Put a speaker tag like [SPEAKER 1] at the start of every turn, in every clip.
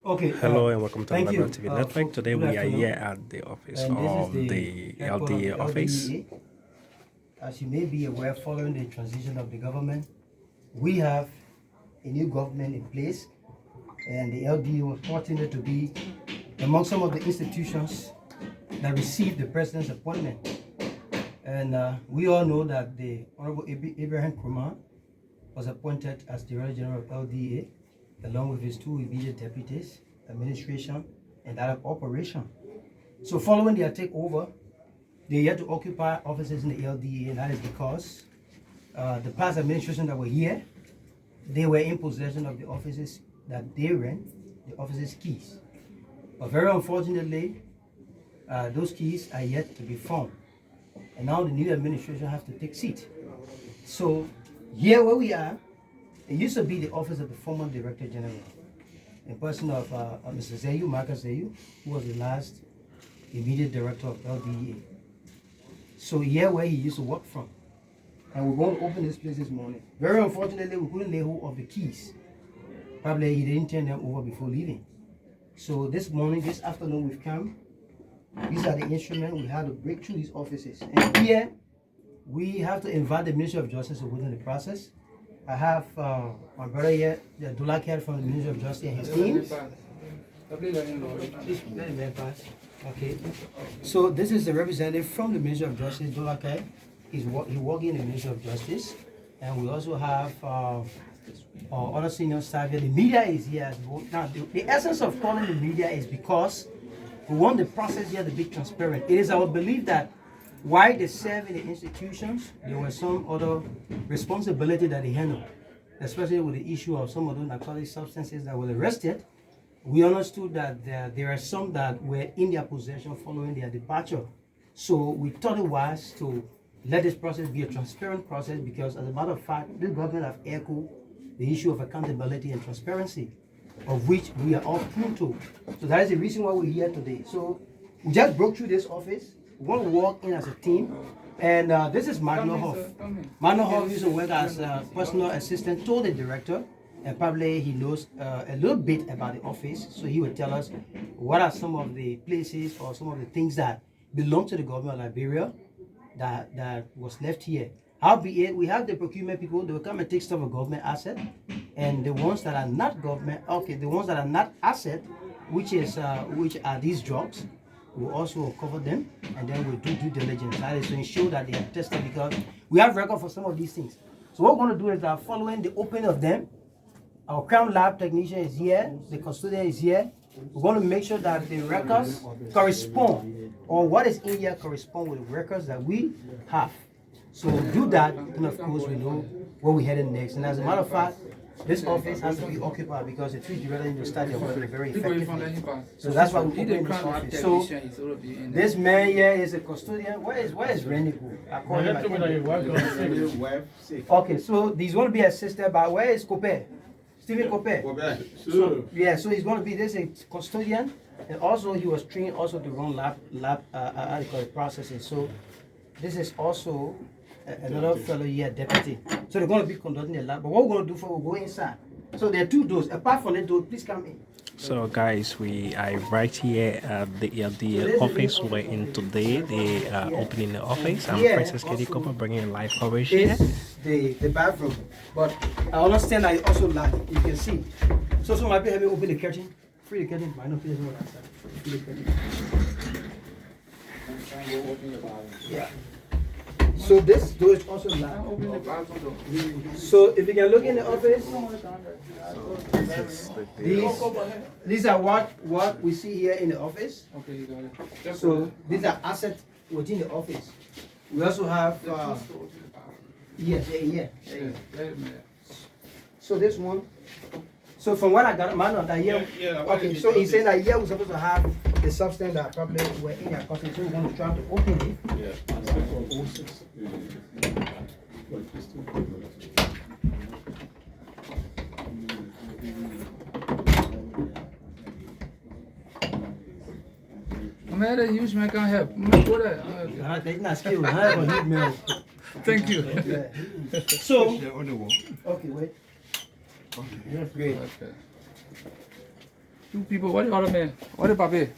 [SPEAKER 1] Okay.
[SPEAKER 2] Hello and welcome to the
[SPEAKER 1] Thank
[SPEAKER 2] Liberia
[SPEAKER 1] you.
[SPEAKER 2] TV network. Today
[SPEAKER 1] Good
[SPEAKER 2] we are
[SPEAKER 1] afternoon.
[SPEAKER 2] here at the office
[SPEAKER 1] And this is
[SPEAKER 2] of
[SPEAKER 1] the
[SPEAKER 2] the
[SPEAKER 1] headquarters of
[SPEAKER 2] LDA
[SPEAKER 1] the
[SPEAKER 2] office.
[SPEAKER 1] LDA. As you may be aware, following the transition of the government, we have a new government in place, and the LDA was fortunate to be among some of the institutions that received the president's appointment. And we all know that the Honorable Abraham Nkrumah was appointed as Director General of LDA, along with his two immediate deputies, administration, and that of operation. So following their takeover, they had to occupy offices in the LDA, and that is because the past administration that were here, they were in possession of the offices that they ran, the offices' keys. But very unfortunately, those keys are yet to be found. And now the new administration has to take seat. So here where we are, it used to be the office of the former Director General, in person of Mr. Zeyu, Marcus Zeyu, who was the last immediate director of LDA. So here where he used to work from. And we're going to open this place this morning. Very unfortunately, we couldn't lay hold of the keys. Probably he didn't turn them over before leaving. So this morning, this afternoon, we've come. These are the instruments. We have to break through these offices. And here, we have to invite the Ministry of Justice to within the process. I have my brother here, the Dulakar from the Ministry of Justice and his team. Please let him pass. Okay. So this is the representative from the Ministry of Justice, Dulakar. He's working in the Ministry of Justice. And we also have other senior staff here. The media is here as well. Now, the essence of calling the media is because we want the process here to be transparent. It is our belief that while they serve in the institutions, there was some other responsibility that they handle, especially with the issue of some of those narcotic substances that were arrested. We understood that there are some that were in their possession following their departure. So we thought it wise to let this process be a transparent process because, as a matter of fact, this government have echoed the issue of accountability and transparency, of which we are all prone to. So that is the reason why we're here today. So we just broke through this office. We want to walk in as a team. And this is Magno Hoff. Magno Hoff used to work as a personal assistant to the director. And probably he knows a little bit about the office. So he will tell us what are some of the places or some of the things that belong to the government of Liberia that was left here. Howbeit, we have the procurement people, they will come and take stuff of government asset. And the ones that are not government, the ones that are not asset, which are these drugs, we'll also cover them, and then we'll do due diligence. That is to ensure that they are tested, because we have record for some of these things. So what we're going to do is that following the opening of them, our crime lab technician is here, the custodian is here. We're going to make sure that the records correspond, or what is in here correspond with the records that we have. So we'll do that, and of course we know where we're headed next. And as a matter of fact, this office has to be occupied because the three directors need to start their work very effectively. So that's why we open this office. So this man here is a custodian. Where is Renigo? I call him. Okay, so he's going to be assisted by, where is Copé? Stephen Copé. So yeah, so he's going to be this a custodian, and also he was trained also to run lab processing. So this is also another fellow here, deputy. So they're going to be conducting the lab. But what we're going to do we'll go inside. So there are two doors. Apart from the door, please come in.
[SPEAKER 2] So guys, we are right here at the LDA office. We're in today. They are opening the office. I'm Princess Katie Copper bringing live coverage here.
[SPEAKER 1] The bathroom. But I understand that it also light. You can see. So might be having open the curtain. Free the curtain. Why not please go outside? Free the curtain. Yeah. So this door is also locked. So if you can look in the office, these are what we see here in the office. So these are assets within the office. We also have yeah. So this one. So from what I got, man, that here. Okay, so he said that here we're supposed to have the substance that probably were in your coffee. So we're going to try to open it.
[SPEAKER 3] Man, that huge man can't help. Go there.
[SPEAKER 1] That's not skill. I have a huge man.
[SPEAKER 3] Thank you.
[SPEAKER 1] So, okay, wait. That's great.
[SPEAKER 3] Okay. 2 people. What the other man? What the papi?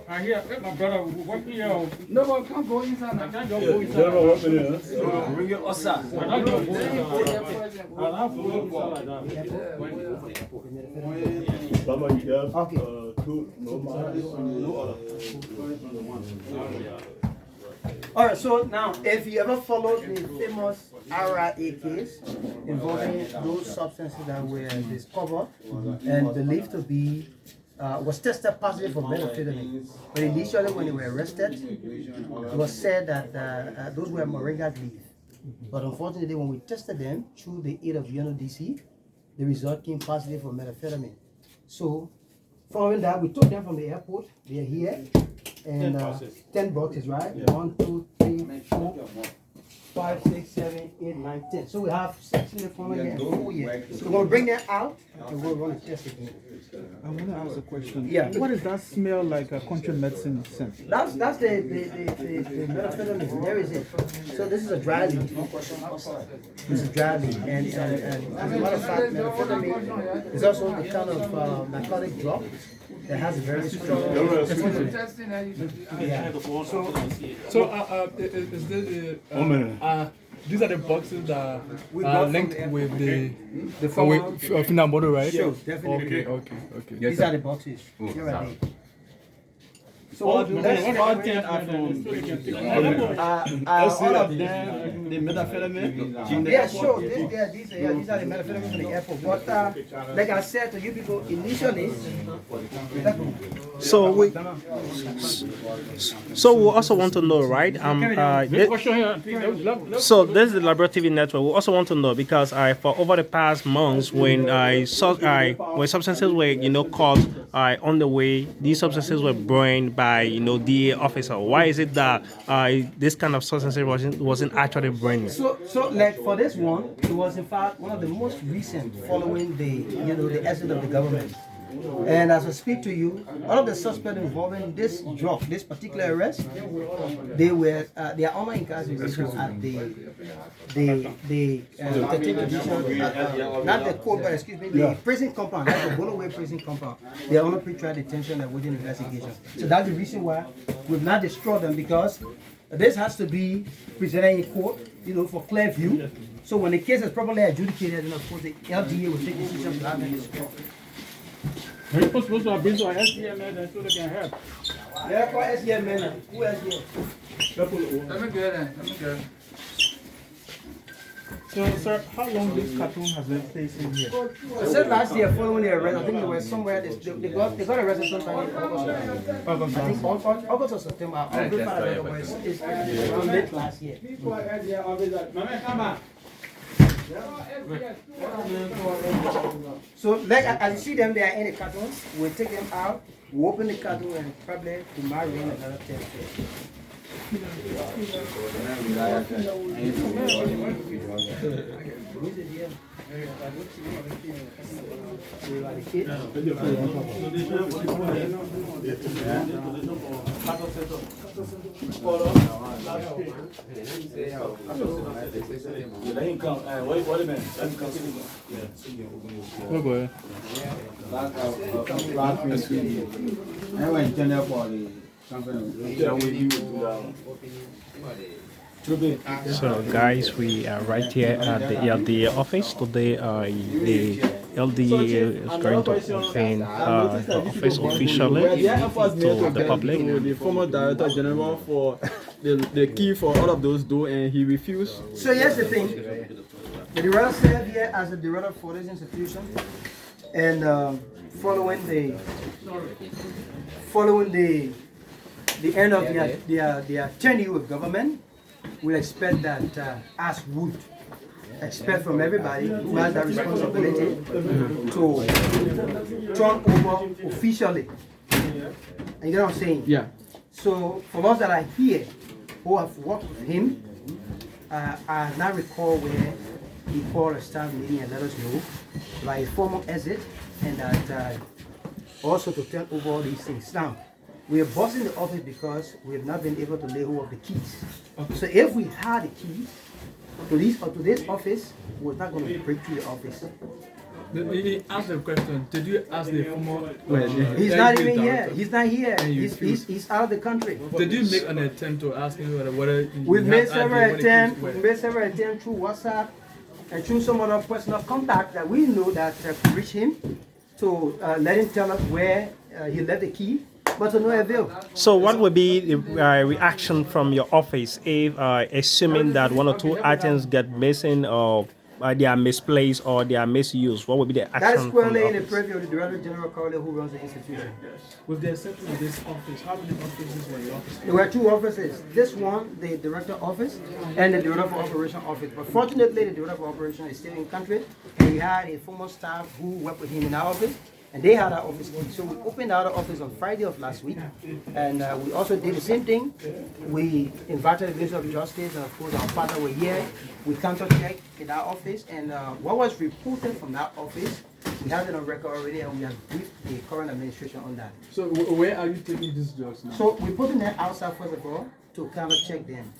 [SPEAKER 4] I hear my brother work here.
[SPEAKER 3] No, but can't go inside now.
[SPEAKER 4] Can't just go inside. Bring your ossa. I don't go inside. I'll go inside like that.
[SPEAKER 1] Okay. All right, so now, if you ever followed the famous RRA case involving those substances that were discovered and believed to be, was tested positive for methamphetamine, but initially when they were arrested, it was said that those were moringa leaf. But unfortunately, when we tested them through the aid of UNODC, the result came positive for methamphetamine. So, following that, we took them from the airport. They are here. And 10 boxes, right? 1, 2, 3, 4, 5, 6, 7, 8, 9, 10. So we have 6 in the front here and 4 here. So we're going to bring them out and we'll run a test again.
[SPEAKER 5] I want to ask a question.
[SPEAKER 1] Yeah.
[SPEAKER 5] What does that smell like a country medicine scent?
[SPEAKER 1] That's the methamphetamine. There is it. So this is a dry leaf. This is dry leaf. And as a matter of fact, methamphetamine is also the kind of narcotic drug that has a very strong yeah.
[SPEAKER 3] So, is this, these are the boxes that are linked with the final model, right?
[SPEAKER 1] Sure, definitely.
[SPEAKER 3] Okay.
[SPEAKER 1] These are the boxes. You're right. So
[SPEAKER 4] All 10 are from
[SPEAKER 1] all of them,
[SPEAKER 4] the methamphetamine.
[SPEAKER 1] yeah, sure. These are the methamphetamine from the airport. But like I said to you people initially,
[SPEAKER 2] So we also want to know, right? So this is the Liberia TV network. We also want to know because for over the past months, when when substances were caught on the way, these substances were burned by DA officer. Why is it that this kind of substances wasn't actually burned?
[SPEAKER 1] so like for this one, it was in fact one of the most recent following the the exit of the government. And as I speak to you, all of the suspects involving this drug, this particular arrest, they are under incarceration at the 13th edition, not the court, but excuse me, the prison compound, that's the Bonaway prison compound. They are under pretrial detention and waiting investigation. So that's the reason why we've not destroyed them, because this has to be presented in court, for clear view. So when the case is properly adjudicated, then of course the LDA will take decisions to have them destroyed.
[SPEAKER 4] You're supposed to have been to an SDM man so they can help.
[SPEAKER 1] Yeah, call SDM man. Who SDM?
[SPEAKER 3] Let me get it.
[SPEAKER 5] So, sir, how long this cartoon has been placed in here?
[SPEAKER 1] I said last year, following the arrest, I think they were somewhere, they got arrested sometime in August. I think August or September. I'll verify that, but it's late last year. So, like as you see them, they are in the cartons. We'll take them out, we'll open the carton and probably tomorrow in another test.
[SPEAKER 2] So guys, we are right here at the LDA office. Today the LDA is going to open the office officially to the public.
[SPEAKER 6] The former Director General for the key for all of those doors, and he refused.
[SPEAKER 1] So here's the thing. The director served here as the director for this institution, and following the end of their tenure with government, we expect that as would expect from everybody who has that responsibility to turn over officially. And you know what I'm saying?
[SPEAKER 6] Yeah.
[SPEAKER 1] So for us that are here who have worked with him, I now recall where he called a staff meeting and let us know by a formal exit, and that also to turn over all these things. Now, we are busting the office because we have not been able to lay hold of the keys. Okay. So if we had the keys to this office, we're not going to break through the office.
[SPEAKER 3] He asked the question. Did you ask the former?
[SPEAKER 1] He's not even here.
[SPEAKER 3] director?
[SPEAKER 1] He's not here.
[SPEAKER 3] And you
[SPEAKER 1] He's out of the country.
[SPEAKER 3] Did you make an attempt to ask him whether
[SPEAKER 1] We've
[SPEAKER 3] he
[SPEAKER 1] made
[SPEAKER 3] had
[SPEAKER 1] several
[SPEAKER 3] idea when the
[SPEAKER 1] attempts.
[SPEAKER 3] kids were-
[SPEAKER 1] We've made several attempts through WhatsApp and through some other personal contact that we know that have reached him to let him tell us where he left the key, but to no avail.
[SPEAKER 2] So what would be the reaction from your office if, assuming that one or two items get missing or they are misplaced or they are misused? What would be the action
[SPEAKER 1] That is
[SPEAKER 2] from
[SPEAKER 1] squarely
[SPEAKER 2] the
[SPEAKER 1] in the
[SPEAKER 2] office?
[SPEAKER 1] purview of the Director General Carly who runs the institution.
[SPEAKER 5] With the exception of this office, how many offices were your office?
[SPEAKER 1] There were two offices. This one, the Director Office, and the Director of Operation Office. But fortunately, the Director of Operation is still in country, and we had a former staff who worked with him in our office, and they had our office key. So we opened our office on Friday of last week, and we also did the same thing. We invited the Minister of Justice, and of course our partner were here. We counter-checked in our office, and what was reported from that office, we have it on record already, and we have briefed the current administration on that.
[SPEAKER 3] So where are you taking these drugs now?
[SPEAKER 1] So we put them outside first of all to counter-check them.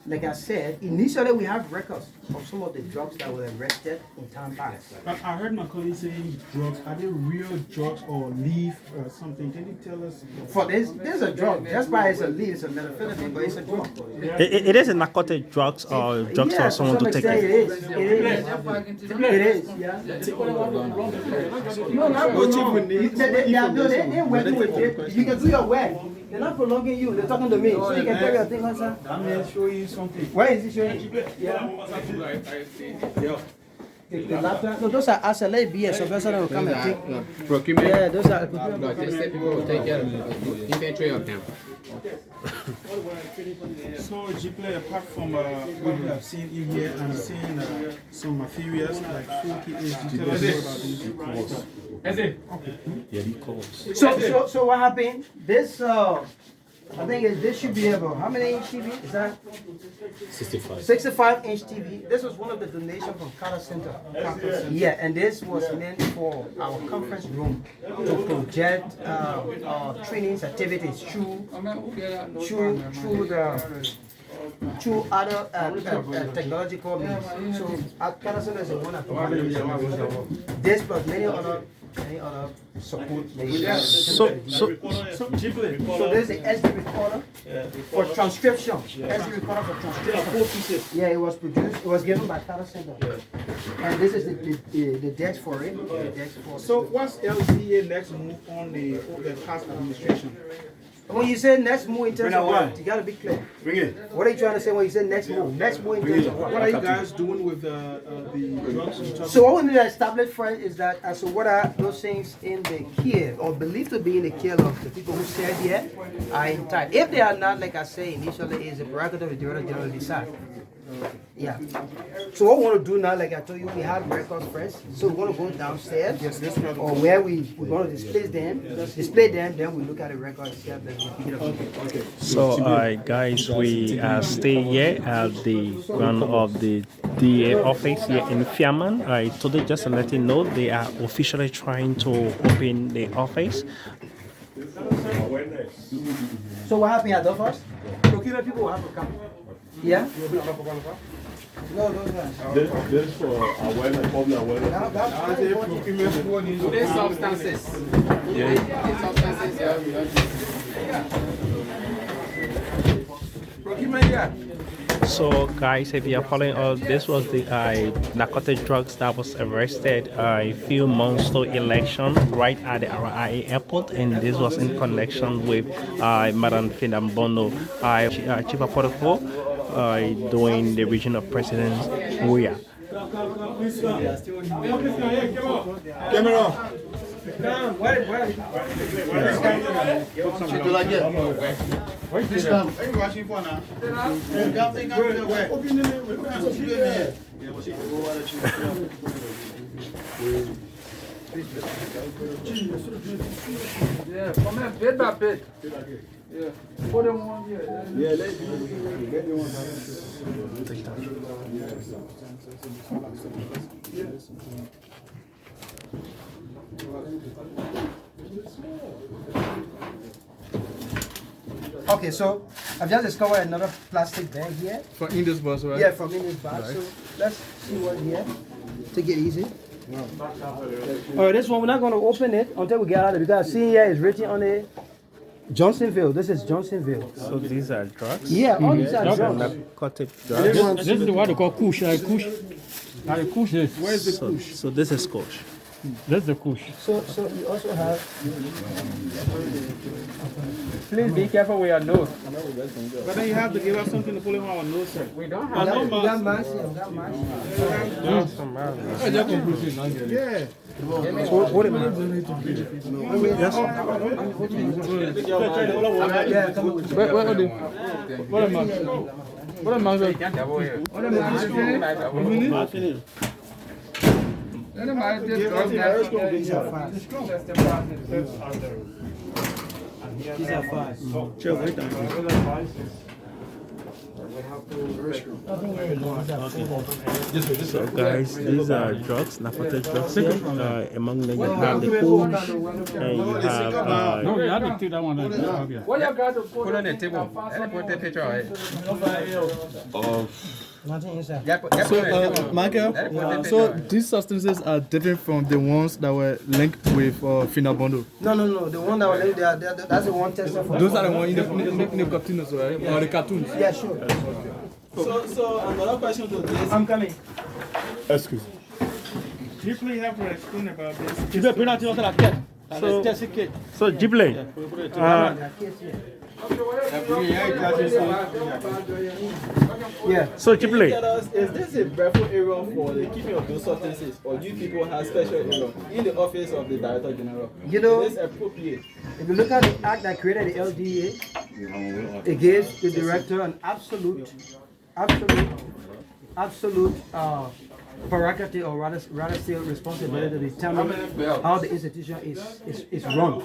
[SPEAKER 1] Like I said, initially we have records of some of the drugs that were arrested in time past.
[SPEAKER 5] But I heard my colleague saying drugs. Are they real drugs or leaf or something? Can you tell us?
[SPEAKER 1] For this is a drug. That's why it's a lead, it's a methamphetamine, but it's a drug.
[SPEAKER 2] It is a narcotic drugs or drugs
[SPEAKER 1] Yeah,
[SPEAKER 2] for someone to
[SPEAKER 1] some
[SPEAKER 2] take
[SPEAKER 1] extent
[SPEAKER 2] it.
[SPEAKER 1] it is. It is, yeah. No, not prolonged. They're working with it. You can do your work. They're not prolonging you. They're talking to me. So you can tell your thing, sir.
[SPEAKER 5] That man show you something.
[SPEAKER 1] Where is it showing? Yeah. The laptop? No, those are assets. Let it be a surveillance will come and take.
[SPEAKER 6] Procurement.
[SPEAKER 1] Yeah, those are.
[SPEAKER 7] Like they said, people will take care of the inventory of them.
[SPEAKER 5] So, Jipley, apart from what we have seen in here and seeing some materials like food kits, tell us more about these.
[SPEAKER 1] So what happened? This I think this should be about how many inch TV? Is that 65 inch TV. This was one of the donations from Carter Center. Yeah, and this was meant for our conference room to project our trainings activities through other technological means. So Carter Center is the one that provided this, but many other support.
[SPEAKER 2] So
[SPEAKER 1] So there's the SD recorder for transcription. SD recorder for transcription. Yeah, it was produced. It was given by Carter Center. And this is the desk for it. The desk for
[SPEAKER 5] So, what's LCA next move on the past administration?
[SPEAKER 1] when you say next move in terms of what, you gotta be clear. What are you trying to say when you say next move? Next move in terms of
[SPEAKER 5] What
[SPEAKER 1] what?
[SPEAKER 5] are you guys doing with the drugs?
[SPEAKER 1] So what we need to establish first is that so what are those things in the care or believed to be in the care of the people who serve here are intact. If they are not, like I say initially, is a prerogative of the Director General to decide. Yeah. So what we want to do now, like I told you, we have records first. So we want to go downstairs or where we want to display them, then we look at the records itself. Then we pick it up. Okay.
[SPEAKER 2] So, guys, we are staying here at the ground of the DA office here in Fiaman. I told you just to let you know they are officially trying to open the office.
[SPEAKER 1] So what happened at the first? Procurement people will have to come. Yeah? No, those guys.
[SPEAKER 4] This for awareness, public awareness.
[SPEAKER 7] Today's substances. Today's substances.
[SPEAKER 2] So, guys, if you are following us, this was the narcotic drugs that was arrested a few months to election right at the RIA airport, and this was in connection with Madam Findambono, Chief of Protocol, doing the region of President Uya.
[SPEAKER 7] Yeah, come here, bit by bit. Yeah, put them on here.
[SPEAKER 4] Yeah, let them one.
[SPEAKER 1] Okay, so I've just discovered another plastic bag here.
[SPEAKER 3] From in this bus, right?
[SPEAKER 1] Yeah, from in this bag. So let's see what here. Take it easy. All right, this one we're not going to open it until we get out of it because see here is written on it. Johnsonville. This is Johnsonville.
[SPEAKER 2] So these are drugs.
[SPEAKER 1] Yeah, all these are drugs.
[SPEAKER 2] Narcotic drugs.
[SPEAKER 3] This is what they call kush. Kush. Kush is.
[SPEAKER 5] Where's the kush?
[SPEAKER 2] So this is kush.
[SPEAKER 3] That's the kush.
[SPEAKER 1] So you also have.
[SPEAKER 7] Please be careful with your nose.
[SPEAKER 5] But then you have to give us something to put in our nose, sir.
[SPEAKER 7] We don't
[SPEAKER 1] We
[SPEAKER 7] have
[SPEAKER 1] got mass. We got mass.
[SPEAKER 5] Yeah.
[SPEAKER 1] So hold it, man. Yeah, come on.
[SPEAKER 3] What are they? What am I? What am I?
[SPEAKER 1] These are fast. These are fast.
[SPEAKER 5] Sure, wait a minute.
[SPEAKER 2] So guys, these are drugs, narcotic drugs. Among them you have the kush, and you have
[SPEAKER 3] No, you have to take that one.
[SPEAKER 7] What you got to put on the table? Let me put the picture of it.
[SPEAKER 1] Nothing inside.
[SPEAKER 3] So, Michael, so these substances are different from the ones that were linked with Finabondo.
[SPEAKER 1] No. The one that was there, that's the one tested for.
[SPEAKER 3] Those are the ones in the cartoons, right? Or the cartoons.
[SPEAKER 1] Yeah, sure.
[SPEAKER 5] So another question to this.
[SPEAKER 1] I'm coming.
[SPEAKER 3] Excuse me.
[SPEAKER 5] You please have to explain about this.
[SPEAKER 2] so Jible,
[SPEAKER 1] Yeah.
[SPEAKER 2] so Jible,
[SPEAKER 6] Tell us, is this a barefoot area for the keeping of those substances, or you people have special area in the office of the Director General?
[SPEAKER 1] You know,
[SPEAKER 6] Is this appropriate?
[SPEAKER 1] if you look at the act that created the LDA, it gives the director an absolute prerogative, or rather still responsibility to determine how the institution is run.